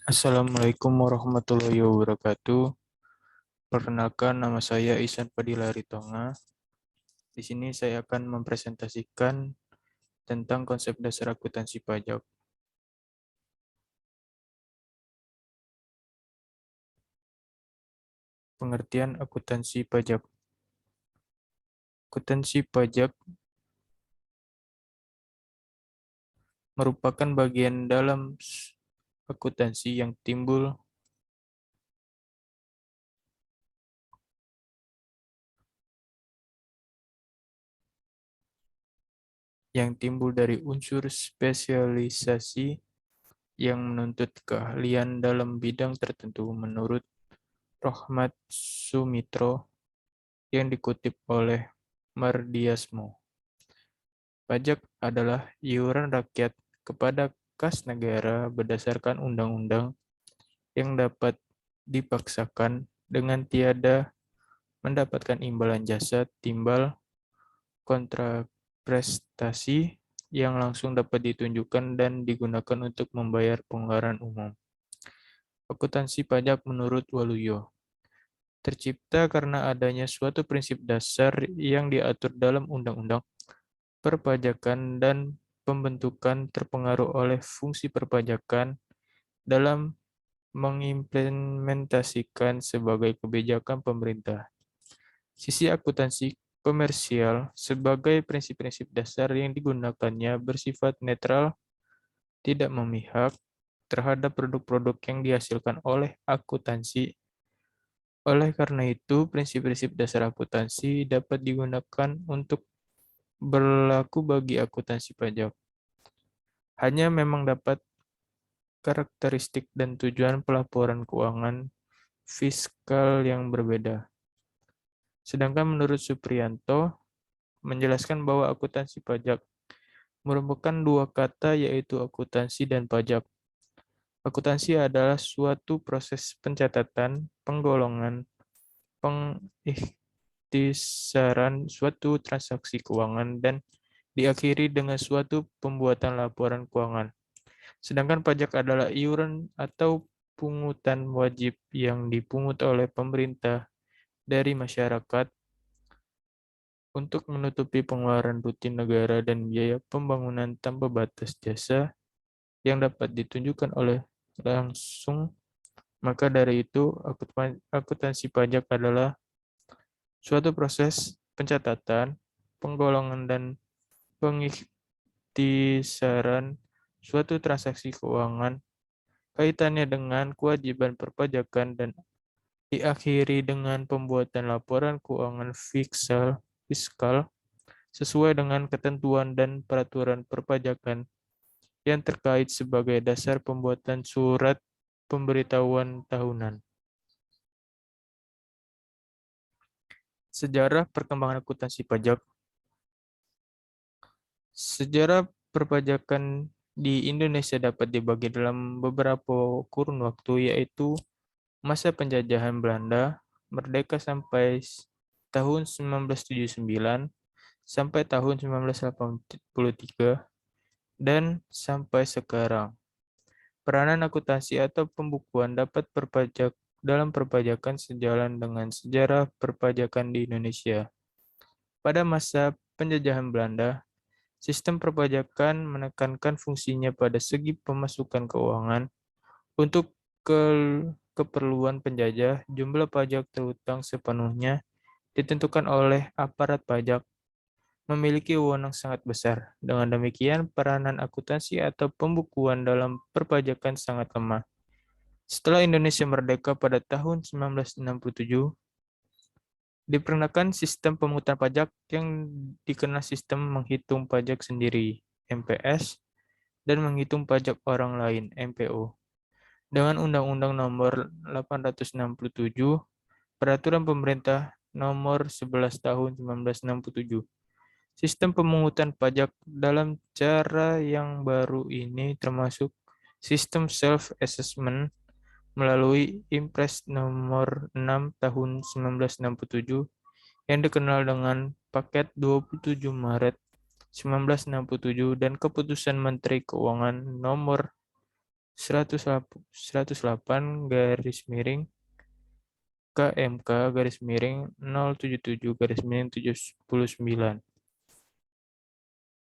Assalamualaikum warahmatullahi wabarakatuh. Perkenalkan, nama saya Ihsan Fadila Ritonga. Di sini saya akan mempresentasikan tentang konsep dasar akuntansi pajak. Pengertian akuntansi pajak. Akuntansi pajak merupakan bagian dalam akuntansi yang timbul dari unsur spesialisasi yang menuntut keahlian dalam bidang tertentu menurut Rohmat Sumitro yang dikutip oleh Mardiasmo. Pajak adalah iuran rakyat kepada kas negara berdasarkan undang-undang yang dapat dipaksakan dengan tiada mendapatkan imbalan jasa, timbal, kontraprestasi yang langsung dapat ditunjukkan dan digunakan untuk membayar pengeluaran umum. Akuntansi pajak menurut Waluyo tercipta karena adanya suatu prinsip dasar yang diatur dalam undang-undang perpajakan dan pembentukan terpengaruh oleh fungsi perpajakan dalam mengimplementasikan sebagai kebijakan pemerintah. Sisi akuntansi komersial sebagai prinsip-prinsip dasar yang digunakannya bersifat netral, tidak memihak terhadap produk-produk yang dihasilkan oleh akuntansi. Oleh karena itu, prinsip-prinsip dasar akuntansi dapat digunakan untuk berlaku bagi akuntansi pajak. Hanya memang dapat karakteristik dan tujuan pelaporan keuangan fiskal yang berbeda. Sedangkan menurut Supriyanto, menjelaskan bahwa akuntansi pajak merupakan dua kata yaitu akuntansi dan pajak. Akuntansi adalah suatu proses pencatatan, penggolongan, pengikhtisaran suatu transaksi keuangan dan diakhiri dengan suatu pembuatan laporan keuangan. Sedangkan pajak adalah iuran atau pungutan wajib yang dipungut oleh pemerintah dari masyarakat untuk menutupi pengeluaran rutin negara dan biaya pembangunan tanpa batas jasa yang dapat ditunjukkan oleh langsung. Maka dari itu, akuntansi pajak adalah suatu proses pencatatan, penggolongan, dan pengiktisaran suatu transaksi keuangan kaitannya dengan kewajiban perpajakan dan diakhiri dengan pembuatan laporan keuangan fiskal sesuai dengan ketentuan dan peraturan perpajakan yang terkait sebagai dasar pembuatan surat pemberitahuan tahunan. Sejarah perkembangan akuntansi pajak. Sejarah perpajakan di Indonesia dapat dibagi dalam beberapa kurun waktu, yaitu masa penjajahan Belanda, merdeka sampai tahun 1979, sampai tahun 1983, dan sampai sekarang. Peranan akuntansi atau pembukuan dapat dalam perpajakan sejalan dengan sejarah perpajakan di Indonesia. Pada masa penjajahan Belanda, sistem perpajakan menekankan fungsinya pada segi pemasukan keuangan. Untuk keperluan penjajah, jumlah pajak terutang sepenuhnya ditentukan oleh aparat pajak, memiliki wewenang sangat besar. Dengan demikian, peranan akuntansi atau pembukuan dalam perpajakan sangat lemah. Setelah Indonesia merdeka pada tahun 1967, diperkenalkan sistem pemungutan pajak yang dikenal sistem menghitung pajak sendiri, MPS, dan menghitung pajak orang lain, MPO. Dengan Undang-Undang Nomor 867, Peraturan Pemerintah Nomor 11 Tahun 1967. Sistem pemungutan pajak dalam cara yang baru ini termasuk sistem self-assessment melalui Impres Nomor 6 Tahun 1967 yang dikenal dengan Paket 27 Maret 1967 dan Keputusan Menteri Keuangan Nomor 108 garis miring KMK garis miring 077 garis miring 79.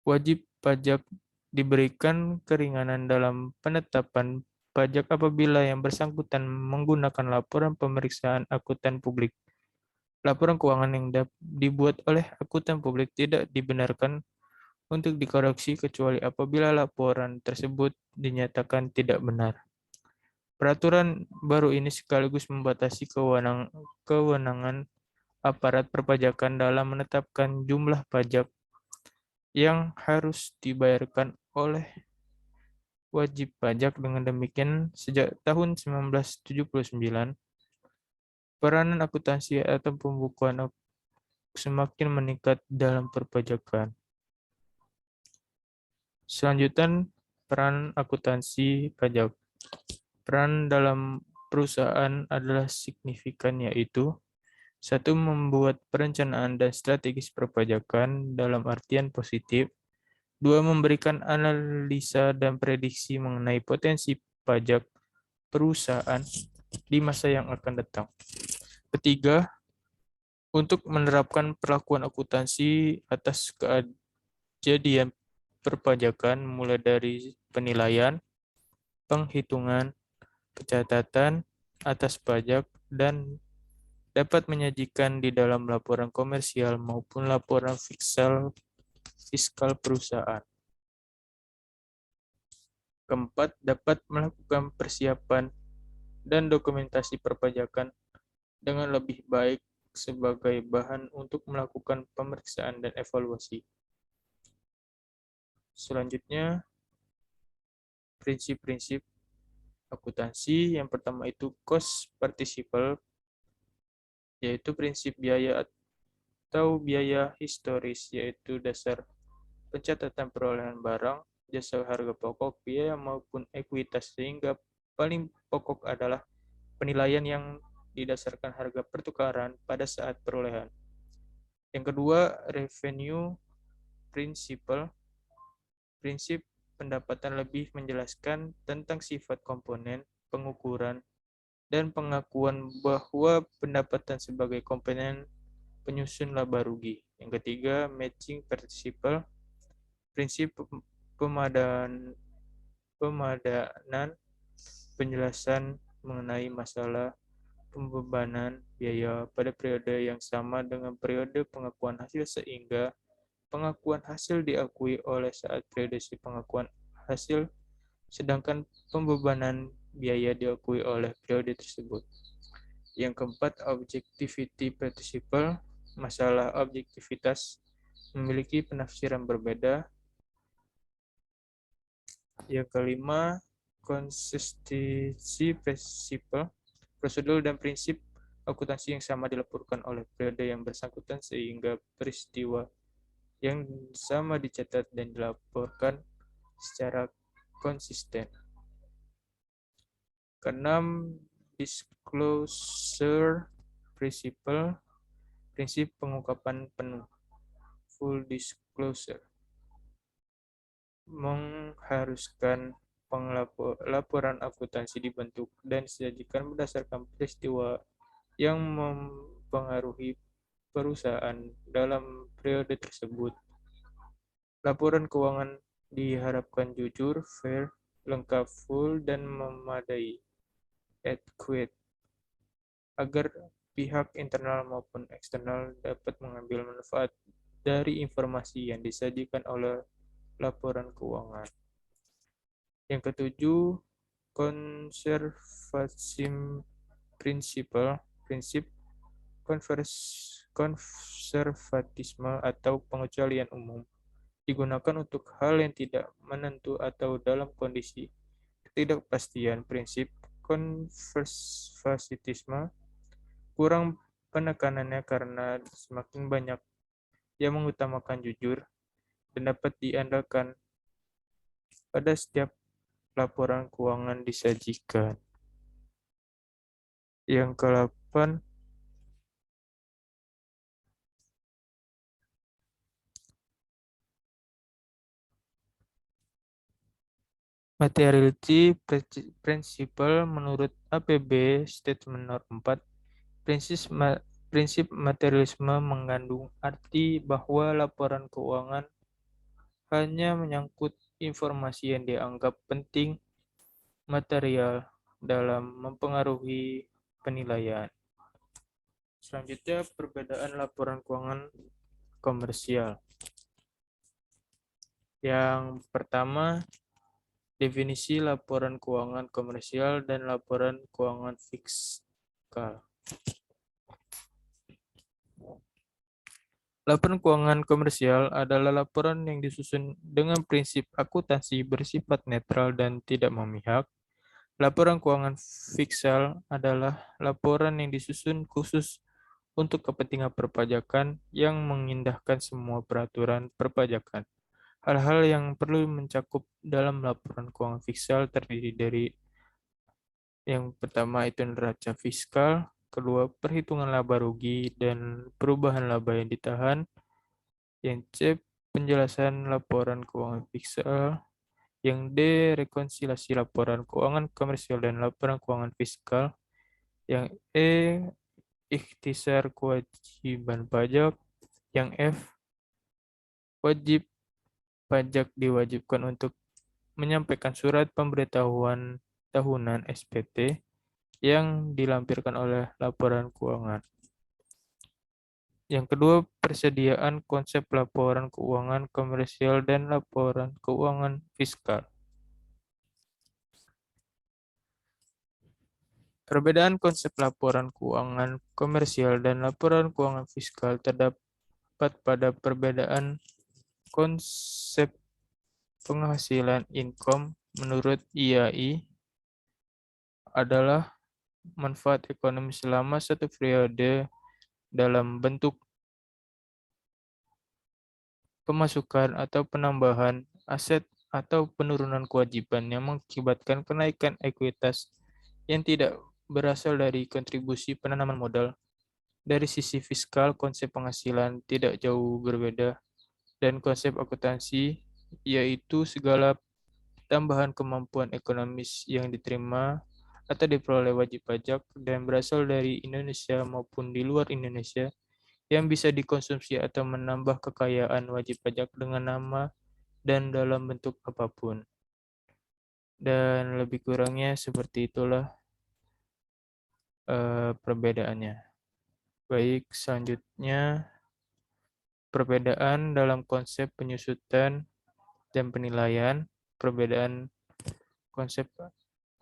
Wajib pajak diberikan keringanan dalam penetapan pajak apabila yang bersangkutan menggunakan laporan pemeriksaan akuntan publik. Laporan keuangan yang dibuat oleh akuntan publik tidak dibenarkan untuk dikoreksi kecuali apabila laporan tersebut dinyatakan tidak benar. Peraturan baru ini sekaligus membatasi kewenangan aparat perpajakan dalam menetapkan jumlah pajak yang harus dibayarkan oleh wajib pajak. Dengan demikian, sejak tahun 1979, peranan akuntansi atau pembukuan semakin meningkat dalam perpajakan. Selanjutnya, peran akuntansi pajak. Peran dalam perusahaan adalah signifikan, yaitu satu, membuat perencanaan dan strategis perpajakan dalam artian positif. Dua, memberikan analisa dan prediksi mengenai potensi pajak perusahaan di masa yang akan datang. Ketiga, untuk menerapkan perlakuan akuntansi atas kejadian perpajakan mulai dari penilaian, penghitungan, pencatatan atas pajak, dan dapat menyajikan di dalam laporan komersial maupun laporan fiskal perusahaan. Keempat, dapat melakukan persiapan dan dokumentasi perpajakan dengan lebih baik sebagai bahan untuk melakukan pemeriksaan dan evaluasi. Selanjutnya, prinsip-prinsip akuntansi. Yang pertama itu cost participle, yaitu prinsip biaya atau biaya historis, yaitu dasar pencatatan perolehan barang, jasa, harga pokok, biaya maupun ekuitas, sehingga paling pokok adalah penilaian yang didasarkan harga pertukaran pada saat perolehan. Yang kedua, revenue principle. Prinsip pendapatan lebih menjelaskan tentang sifat komponen, pengukuran, dan pengakuan bahwa pendapatan sebagai komponen penyusun laba rugi. Yang ketiga, matching principle. Prinsip pemadanan penjelasan mengenai masalah pembebanan biaya pada periode yang sama dengan periode pengakuan hasil, sehingga pengakuan hasil diakui oleh saat periode pengakuan hasil, sedangkan pembebanan biaya diakui oleh periode tersebut. Yang keempat, objectivity principle. Masalah objektivitas memiliki penafsiran berbeda. Yang kelima, consistency principle. Prosedur dan prinsip akuntansi yang sama dilaporkan oleh periode yang bersangkutan sehingga peristiwa yang sama dicatat dan dilaporkan secara konsisten. Keenam, disclosure principle, prinsip pengungkapan penuh, full disclosure, mengharuskan laporan akuntansi dibentuk dan disajikan berdasarkan peristiwa yang mempengaruhi perusahaan dalam periode tersebut. Laporan keuangan diharapkan jujur, fair, lengkap, full, dan memadai, adequate, agar pihak internal maupun eksternal dapat mengambil manfaat dari informasi yang disajikan oleh laporan keuangan. Yang ketujuh, conservatism principle, prinsip konservatisme atau pengecualian umum, digunakan untuk hal yang tidak menentu atau dalam kondisi ketidakpastian. Prinsip konservatisme kurang penekanannya karena semakin banyak yang mengutamakan jujur dan dapat diandalkan pada setiap laporan keuangan disajikan. Yang ke-8, Materiality Principle menurut APB Statement Nomor 4, prinsip materialisme mengandung arti bahwa laporan keuangan hanya menyangkut informasi yang dianggap penting material dalam mempengaruhi penilaian. Selanjutnya, perbedaan laporan keuangan komersial. Yang pertama, definisi laporan keuangan komersial dan laporan keuangan fiskal. Laporan keuangan komersial adalah laporan yang disusun dengan prinsip akuntansi bersifat netral dan tidak memihak. Laporan keuangan fiskal adalah laporan yang disusun khusus untuk kepentingan perpajakan yang mengindahkan semua peraturan perpajakan. Hal-hal yang perlu mencakup dalam laporan keuangan fiskal terdiri dari yang pertama itu neraca fiskal, kedua perhitungan laba rugi dan perubahan laba yang ditahan, yang C penjelasan laporan keuangan fiskal, yang D rekonsiliasi laporan keuangan komersial dan laporan keuangan fiskal, yang E ikhtisar kewajiban pajak, yang F wajib pajak diwajibkan untuk menyampaikan surat pemberitahuan tahunan SPT yang dilampirkan oleh laporan keuangan. Yang kedua, persediaan konsep laporan keuangan komersial dan laporan keuangan fiskal. Perbedaan konsep laporan keuangan komersial dan laporan keuangan fiskal terdapat pada perbedaan konsep penghasilan income menurut IAI adalah manfaat ekonomi selama satu periode dalam bentuk pemasukan atau penambahan aset atau penurunan kewajiban yang mengakibatkan kenaikan ekuitas yang tidak berasal dari kontribusi penanaman modal. Dari sisi fiskal, konsep penghasilan tidak jauh berbeda dan konsep akuntansi yaitu segala tambahan kemampuan ekonomis yang diterima atau diperoleh wajib pajak dan berasal dari Indonesia maupun di luar Indonesia yang bisa dikonsumsi atau menambah kekayaan wajib pajak dengan nama dan dalam bentuk apapun. Dan lebih kurangnya seperti itulah perbedaannya. Baik, selanjutnya perbedaan dalam konsep penyusutan dan penilaian, perbedaan konsep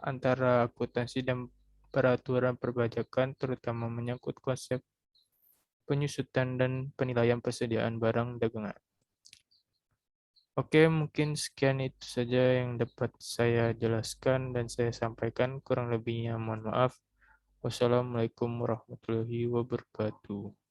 antara akuntansi dan peraturan perpajakan terutama menyangkut konsep penyusutan dan penilaian persediaan barang dagangan. Oke, mungkin sekian itu saja yang dapat saya jelaskan dan saya sampaikan. Kurang lebihnya mohon maaf. Wassalamualaikum warahmatullahi wabarakatuh.